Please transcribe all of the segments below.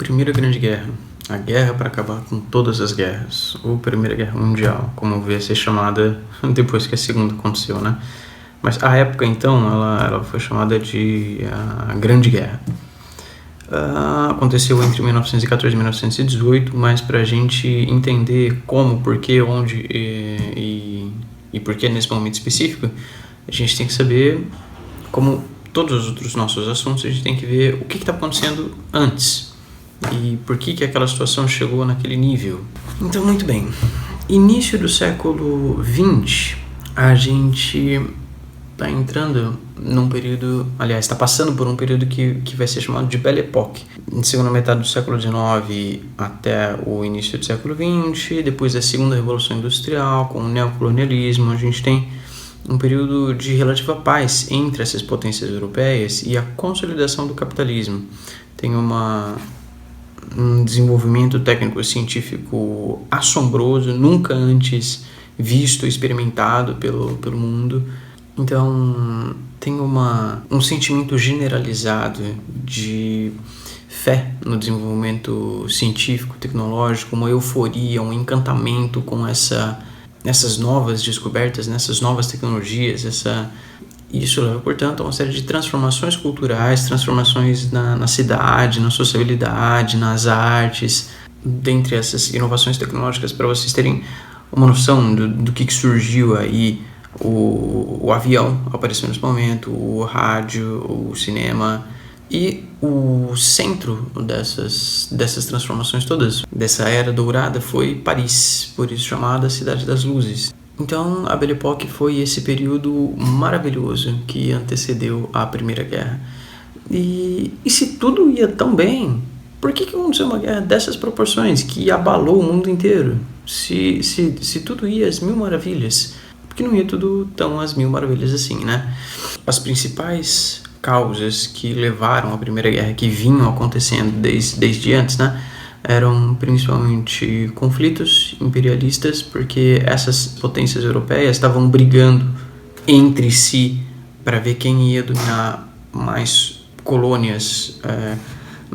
Primeira Grande Guerra, a guerra para acabar com todas as guerras, ou Primeira Guerra Mundial, como veio a ser chamada depois que a Segunda aconteceu, né? Mas a época, então, ela foi chamada de a Grande Guerra. Aconteceu entre 1914 e 1918, mas para a gente entender como, por que, onde e por que nesse momento específico, a gente tem que saber, como todos os outros nossos assuntos, a gente tem que ver o que está acontecendo antes e por que aquela situação chegou naquele nível. Então, muito bem, início do século XX, a gente está entrando num período, aliás, está passando por um período que vai ser chamado de Belle Époque. Na segunda metade do século XIX até o início do século XX, depois da segunda Revolução Industrial, com o neocolonialismo, a gente tem um período de relativa paz entre essas potências europeias e a consolidação do capitalismo. Tem um desenvolvimento técnico-científico assombroso, nunca antes visto, experimentado pelo mundo. Então, tem um sentimento generalizado de fé no desenvolvimento científico, tecnológico, uma euforia, um encantamento com essas novas descobertas, nessas novas tecnologias. Isso leva, portanto, a uma série de transformações culturais, transformações na cidade, na sociabilidade, nas artes. Dentre essas inovações tecnológicas, para vocês terem uma noção do que surgiu aí, o avião apareceu nesse momento, o rádio, o cinema, e o centro dessas transformações todas, dessa era dourada, foi Paris, por isso chamada Cidade das Luzes. Então, a Belle Époque foi esse período maravilhoso que antecedeu a Primeira Guerra. E se tudo ia tão bem, por que aconteceu uma guerra dessas proporções, que abalou o mundo inteiro? Se tudo ia às mil maravilhas, porque não ia tudo tão às mil maravilhas assim, né? As principais causas que levaram à Primeira Guerra, que vinham acontecendo desde antes, né? Eram principalmente conflitos imperialistas, porque essas potências europeias estavam brigando entre si para ver quem ia dominar mais colônias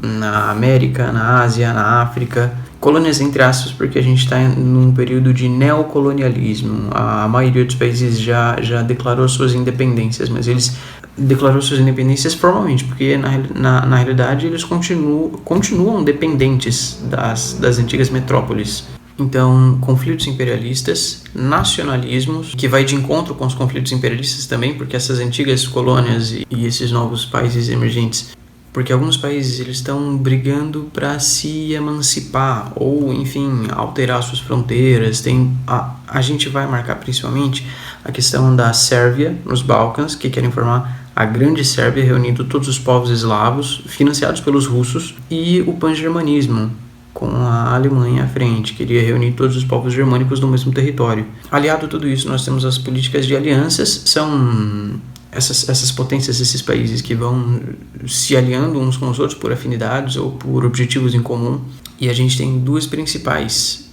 na América, na Ásia, na África. Colônias entre aspas, porque a gente está num período de neocolonialismo. A maioria dos países já declarou suas independências, mas eles declarou suas independências formalmente, porque na realidade eles continuam dependentes das antigas metrópoles. Então, conflitos imperialistas, nacionalismos, que vai de encontro com os conflitos imperialistas também, porque essas antigas colônias e esses novos países emergentes, porque alguns países eles estão brigando para se emancipar ou, enfim, alterar suas fronteiras. A gente vai marcar principalmente a questão da Sérvia nos Balcãs, que querem formar a Grande Sérvia, reunindo todos os povos eslavos, financiados pelos russos, e o pan-germanismo, com a Alemanha à frente, queria reunir todos os povos germânicos no mesmo território. Aliado a tudo isso, nós temos as políticas de alianças, são essas potências, esses países que vão se aliando uns com os outros por afinidades ou por objetivos em comum, e a gente tem dois principais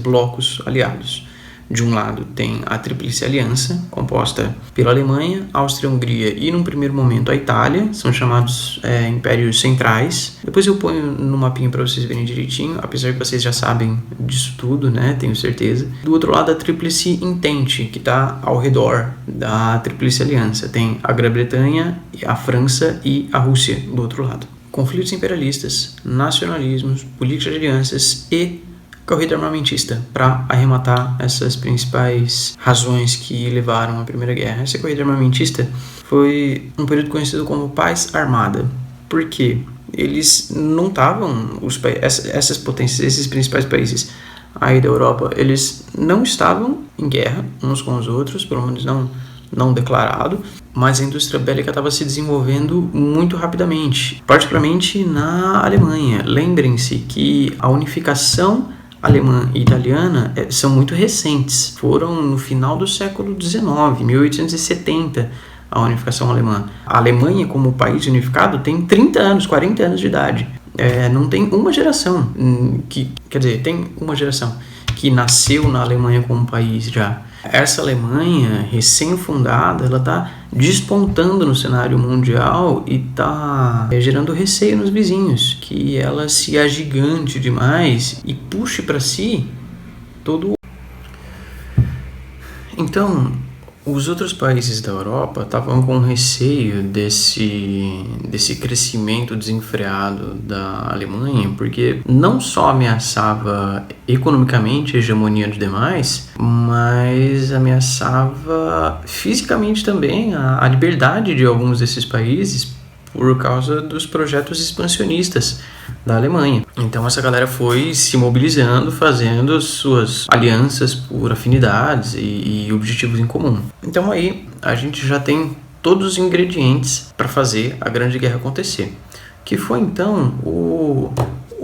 blocos aliados. De um lado tem a Tríplice Aliança, composta pela Alemanha, Áustria-Hungria e, num primeiro momento, a Itália. São chamados impérios centrais. Depois eu ponho no mapinha para vocês verem direitinho, apesar que vocês já sabem disso tudo, né? Tenho certeza. Do outro lado, a Tríplice Entente, que está ao redor da Tríplice Aliança. Tem a Grã-Bretanha, a França e a Rússia do outro lado. Conflitos imperialistas, nacionalismos, políticas de alianças e corrida armamentista, para arrematar essas principais razões que levaram à Primeira Guerra. Essa corrida armamentista foi um período conhecido como Paz Armada. Por quê? Eles não estavam, essas potências, esses principais países aí da Europa, eles não estavam em guerra uns com os outros, pelo menos não declarado, mas a indústria bélica estava se desenvolvendo muito rapidamente, particularmente na Alemanha. Lembrem-se que a unificação alemã e italiana são muito recentes, foram no final do século XIX, 1870, a unificação alemã. A Alemanha, como país unificado, tem 30 anos, 40 anos de idade. Não tem uma geração, tem uma geração que nasceu na Alemanha como país já. Essa Alemanha recém-fundada, ela está despontando no cenário mundial e está gerando receio nos vizinhos, que ela se agigante demais e puxe para si todo. Então, os outros países da Europa estavam com receio desse crescimento desenfreado da Alemanha, porque não só ameaçava economicamente a hegemonia dos demais, mas ameaçava fisicamente também a liberdade de alguns desses países por causa dos projetos expansionistas da Alemanha. Então essa galera foi se mobilizando, fazendo suas alianças por afinidades e objetivos em comum. Então aí a gente já tem todos os ingredientes para fazer a Grande Guerra acontecer. Que foi então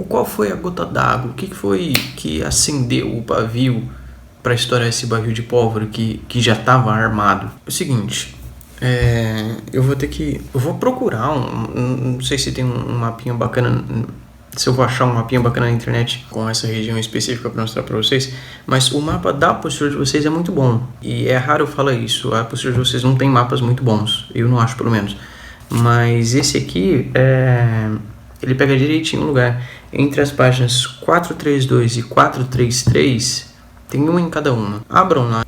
qual foi a gota d'água? O que foi que acendeu o pavio para estourar esse barril de pólvora que já estava armado? É o seguinte. Eu vou procurar não sei se tem um mapinha bacana, se eu vou achar um mapinha bacana na internet com essa região específica para mostrar para vocês, mas o mapa da apostila de vocês é muito bom, e é raro eu falar isso, a apostila de vocês não tem mapas muito bons, eu não acho pelo menos, mas esse aqui, ele pega direitinho o lugar, entre as páginas 432 e 433, tem uma em cada uma, abram lá.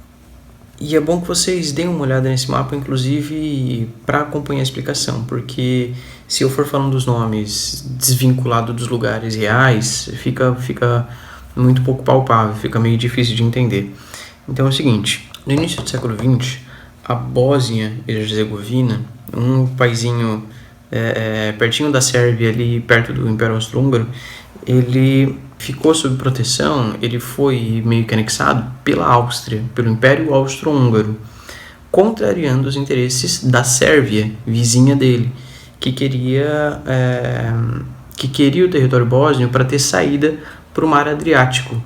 E é bom que vocês deem uma olhada nesse mapa, inclusive para acompanhar a explicação, porque se eu for falando dos nomes desvinculado dos lugares reais, fica muito pouco palpável, fica meio difícil de entender. Então é o seguinte, no início do século XX, a Bósnia e Herzegovina, um paizinho pertinho da Sérvia, ali perto do Império Austro-Húngaro, ele ficou sob proteção, ele foi meio que anexado pela Áustria, pelo Império Austro-Húngaro, contrariando os interesses da Sérvia, vizinha dele, que queria o território bósnio para ter saída para o Mar Adriático,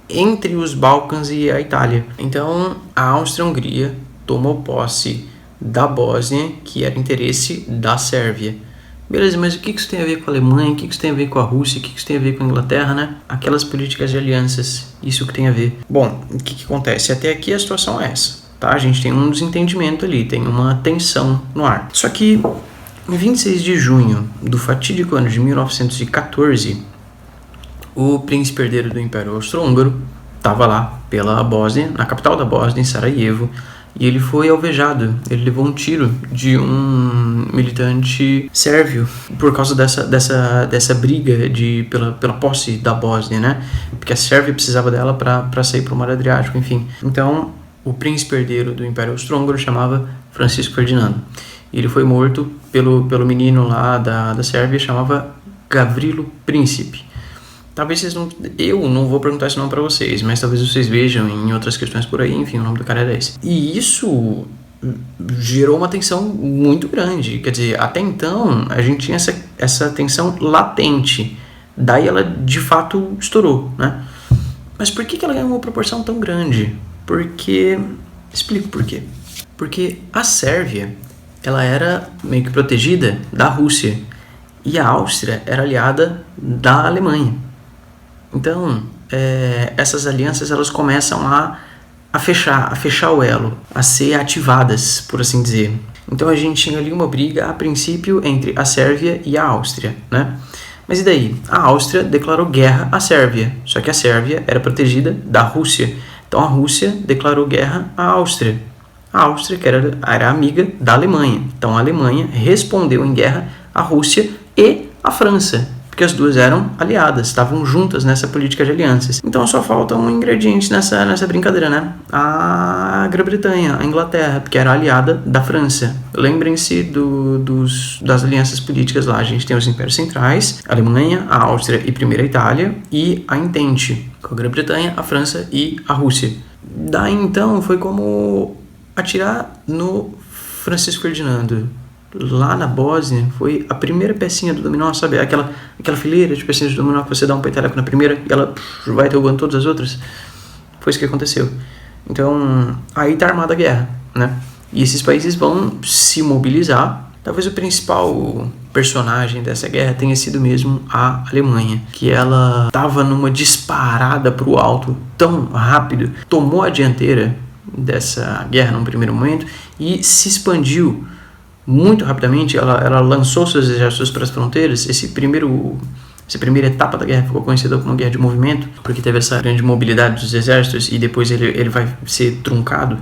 entre os Balcãs e a Itália. Então, a Áustria-Hungria tomou posse da Bósnia, que era interesse da Sérvia. Beleza, mas o que isso tem a ver com a Alemanha? O que isso tem a ver com a Rússia? O que isso tem a ver com a Inglaterra, né? Aquelas políticas de alianças, isso que tem a ver. Bom, o que acontece? Até aqui a situação é essa, tá? A gente tem um desentendimento ali, tem uma tensão no ar. Só que, em 26 de junho do fatídico ano de 1914, o príncipe herdeiro do Império Austro-Húngaro estava lá pela Bósnia, na capital da Bósnia, em Sarajevo, e ele foi alvejado, ele levou um tiro de um militante sérvio por causa dessa briga pela posse da Bósnia, né? Porque a Sérvia precisava dela para sair para o Mar Adriático, enfim. Então, o príncipe herdeiro do Império Austro-Húngaro chamava Francisco Ferdinando. E ele foi morto pelo menino lá da Sérvia, chamava Gavrilo Príncipe. Talvez eu não vou perguntar esse nome para vocês, mas talvez vocês vejam em outras questões por aí, enfim, o nome do cara era esse. E isso gerou uma tensão muito grande, quer dizer, até então a gente tinha essa tensão latente, daí ela de fato estourou, né? Mas por que ela ganhou uma proporção tão grande? Explico por quê. Porque a Sérvia, ela era meio que protegida da Rússia, e a Áustria era aliada da Alemanha. Então, essas alianças elas começam a fechar o elo, a ser ativadas, por assim dizer. Então a gente tinha ali uma briga, a princípio, entre a Sérvia e a Áustria, né? Mas e daí? A Áustria declarou guerra à Sérvia, só que a Sérvia era protegida da Rússia. Então a Rússia declarou guerra à Áustria. A Áustria, que era amiga da Alemanha. Então a Alemanha respondeu em guerra à Rússia e à França, porque as duas eram aliadas, estavam juntas nessa política de alianças. Então só falta um ingrediente nessa brincadeira, né? A Grã-Bretanha, a Inglaterra, que era aliada da França. Lembrem-se das alianças políticas lá. A gente tem os impérios centrais, a Alemanha, a Áustria e primeira Itália, e a Entente, com a Grã-Bretanha, a França e a Rússia. Daí então foi como atirar no Francisco Ferdinando. Lá na Bósnia foi a primeira pecinha do dominó, sabe? Aquela fileira de pecinhas de dominó que você dá um peteleco na primeira e ela vai derrubando todas as outras. Foi isso que aconteceu. Então, aí tá armada a guerra, né? E esses países vão se mobilizar. Talvez o principal personagem dessa guerra tenha sido mesmo a Alemanha, que ela estava numa disparada para o alto tão rápido, tomou a dianteira dessa guerra num primeiro momento e se expandiu muito rapidamente. Ela lançou seus exércitos para as fronteiras. Essa primeira etapa da guerra ficou conhecida como uma guerra de movimento, porque teve essa grande mobilidade dos exércitos e depois ele vai ser truncado.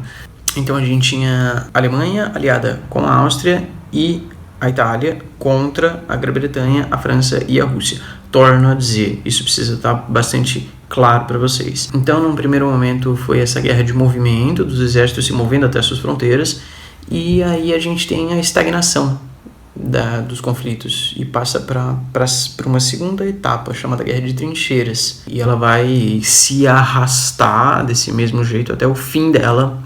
Então a gente tinha a Alemanha aliada com a Áustria e a Itália contra a Grã-Bretanha, a França e a Rússia. Torno a dizer, isso precisa estar bastante claro para vocês. Então, num primeiro momento, foi essa guerra de movimento dos exércitos se movendo até suas fronteiras, e aí a gente tem a estagnação dos conflitos e passa para uma segunda etapa chamada Guerra de Trincheiras, e ela vai se arrastar desse mesmo jeito até o fim dela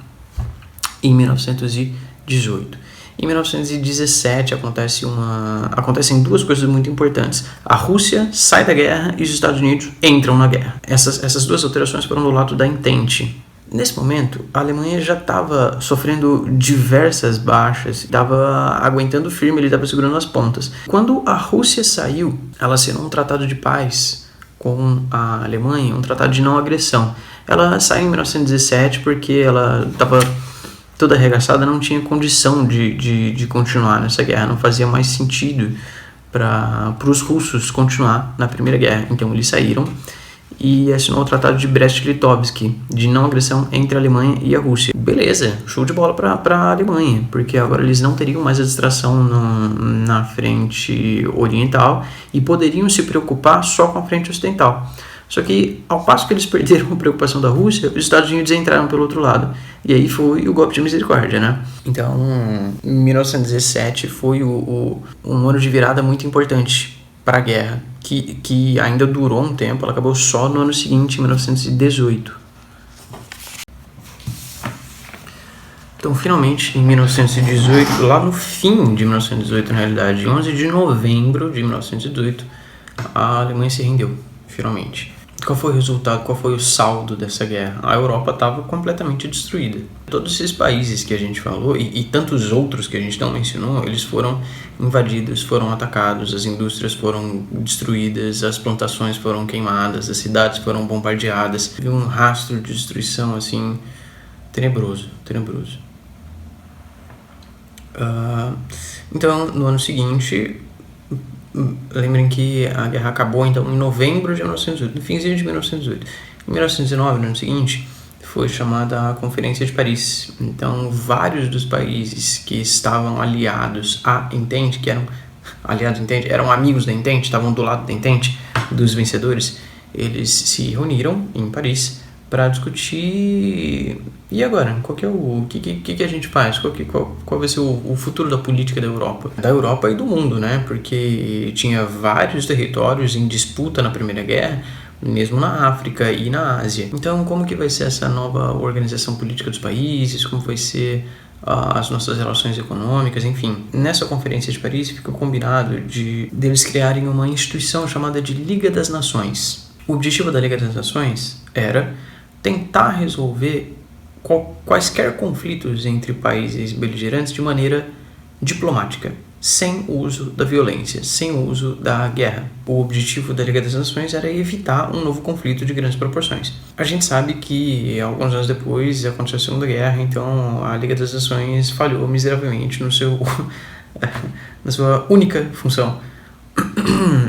em 1918. Em 1917 acontecem duas coisas muito importantes. A Rússia sai da guerra e os Estados Unidos entram na guerra. Essas duas alterações foram do lado da Entente. Nesse momento, a Alemanha já estava sofrendo diversas baixas, estava aguentando firme, ele estava segurando as pontas. Quando a Rússia saiu, ela assinou um tratado de paz com a Alemanha, um tratado de não agressão. Ela saiu em 1917 porque ela estava toda arregaçada, não tinha condição de continuar nessa guerra, não fazia mais sentido para os russos continuar na Primeira Guerra. Então eles saíram e assinou o Tratado de Brest-Litovsk, de não agressão entre a Alemanha e a Rússia. Beleza, show de bola para a Alemanha, porque agora eles não teriam mais a distração na frente oriental e poderiam se preocupar só com a frente ocidental. Só que, ao passo que eles perderam a preocupação da Rússia, os Estados Unidos entraram pelo outro lado. E aí foi o golpe de misericórdia, né? Então, 1917 foi um ano de virada muito importante para a guerra, que ainda durou um tempo, ela acabou só no ano seguinte, em 1918. Então, finalmente, em 1918, lá no fim de 1918, na realidade, 11 de novembro de 1918, a Alemanha se rendeu, finalmente. Qual foi o resultado, qual foi o saldo dessa guerra? A Europa estava completamente destruída. Todos esses países que a gente falou, e tantos outros que a gente não mencionou, eles foram invadidos, foram atacados, as indústrias foram destruídas, as plantações foram queimadas, as cidades foram bombardeadas. Teve um rastro de destruição, assim, tenebroso. Então, no ano seguinte, lembrem que a guerra acabou então em novembro de 1918, no finzinho de 1918. Em 1919, no ano seguinte, foi chamada a Conferência de Paris. Então, vários dos países que estavam aliados à Entente, que eram aliados à Entente, eram amigos da Entente, estavam do lado da Entente, dos vencedores, eles se reuniram em Paris para discutir. E agora? Qual que é o que a gente faz? Qual vai ser o futuro da política da Europa e do mundo, né? Porque tinha vários territórios em disputa na Primeira Guerra, mesmo na África e na Ásia. Então, como que vai ser essa nova organização política dos países? Como vai ser as nossas relações econômicas? Enfim, nessa Conferência de Paris ficou combinado deles criarem uma instituição chamada de Liga das Nações. O objetivo da Liga das Nações era tentar resolver quaisquer conflitos entre países beligerantes de maneira diplomática, sem o uso da violência, sem o uso da guerra. O objetivo da Liga das Nações era evitar um novo conflito de grandes proporções. A gente sabe que alguns anos depois aconteceu a Segunda Guerra, então a Liga das Nações falhou miseravelmente na sua única função.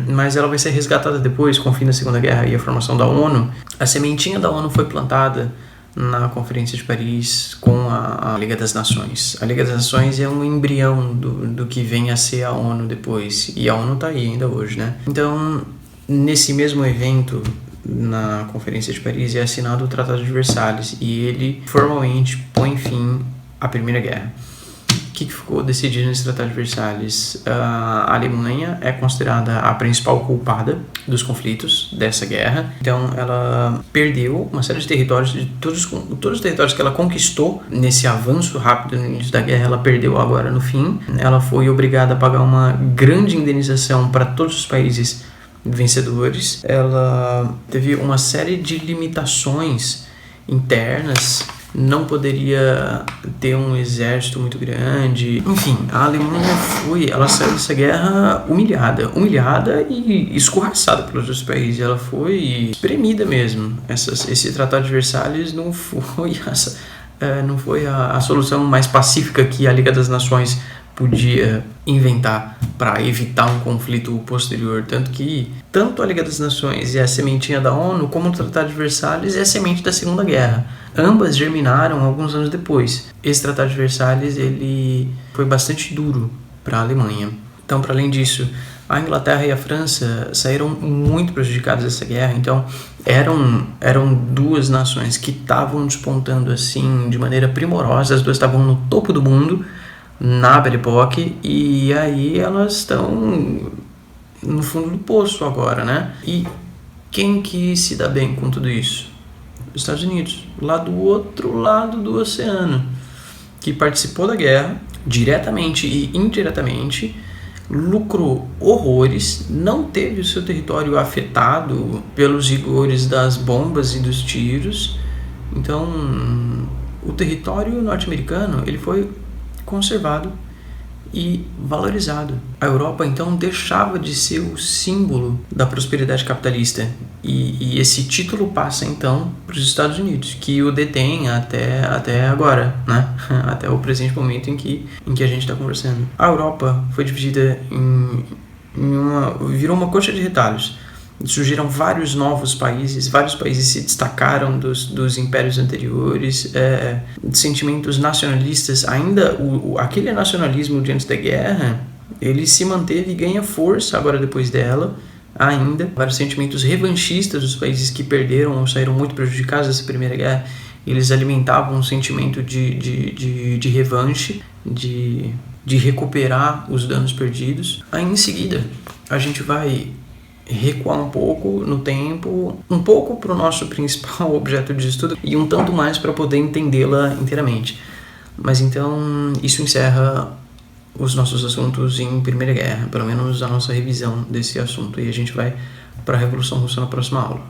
Mas ela vai ser resgatada depois, com o fim da Segunda Guerra e a formação da ONU. A sementinha da ONU foi plantada na Conferência de Paris com a Liga das Nações. A Liga das Nações é um embrião do que vem a ser a ONU depois, e a ONU está aí ainda hoje, né? Então, nesse mesmo evento, na Conferência de Paris, é assinado o Tratado de Versalhes, e ele formalmente põe fim à Primeira Guerra. O que ficou decidido nesse Tratado de Versalhes? A Alemanha é considerada a principal culpada dos conflitos dessa guerra. Então, ela perdeu uma série de territórios, todos os territórios que ela conquistou nesse avanço rápido no início da guerra, ela perdeu agora no fim. Ela foi obrigada a pagar uma grande indenização para todos os países vencedores. Ela teve uma série de limitações internas não poderia ter um exército muito grande. Enfim, a Alemanha ela saiu dessa guerra humilhada e escorraçada pelos outros países. Ela foi espremida mesmo. Esse Tratado de Versalhes não foi a solução mais pacífica que a Liga das Nações podia inventar para evitar um conflito posterior. Tanto a Liga das Nações é a sementinha da ONU, como o Tratado de Versalhes é a semente da Segunda Guerra. Ambas germinaram alguns anos depois. Esse Tratado de Versalhes ele foi bastante duro para a Alemanha. Então, para além disso, a Inglaterra e a França saíram muito prejudicadas dessa guerra. Então, eram duas nações que estavam despontando assim de maneira primorosa. As duas estavam no topo do mundo na Belle Époque, e aí elas estão no fundo do poço agora, né? E quem que se dá bem com tudo isso? Os Estados Unidos, lá do outro lado do oceano, que participou da guerra diretamente e indiretamente, lucrou horrores, não teve o seu território afetado pelos rigores das bombas e dos tiros. Então, o território norte-americano ele foi conservado e valorizado. A Europa então deixava de ser o símbolo da prosperidade capitalista e esse título passa então para os Estados Unidos, que o detém até agora, né? Até o presente momento em que a gente está conversando. A Europa foi dividida virou uma coxa de retalhos. Surgiram vários novos países, vários países se destacaram dos impérios anteriores, sentimentos nacionalistas, ainda aquele nacionalismo de antes da guerra, ele se manteve e ganha força agora depois dela, ainda. Vários sentimentos revanchistas dos países que perderam ou saíram muito prejudicados dessa Primeira Guerra, eles alimentavam um sentimento de revanche, de recuperar os danos perdidos. Aí em seguida, a gente vai recuar um pouco no tempo, um pouco para o nosso principal objeto de estudo e um tanto mais para poder entendê-la inteiramente. Mas então isso encerra os nossos assuntos em Primeira Guerra, pelo menos a nossa revisão desse assunto, e a gente vai para a Revolução Russa na próxima aula.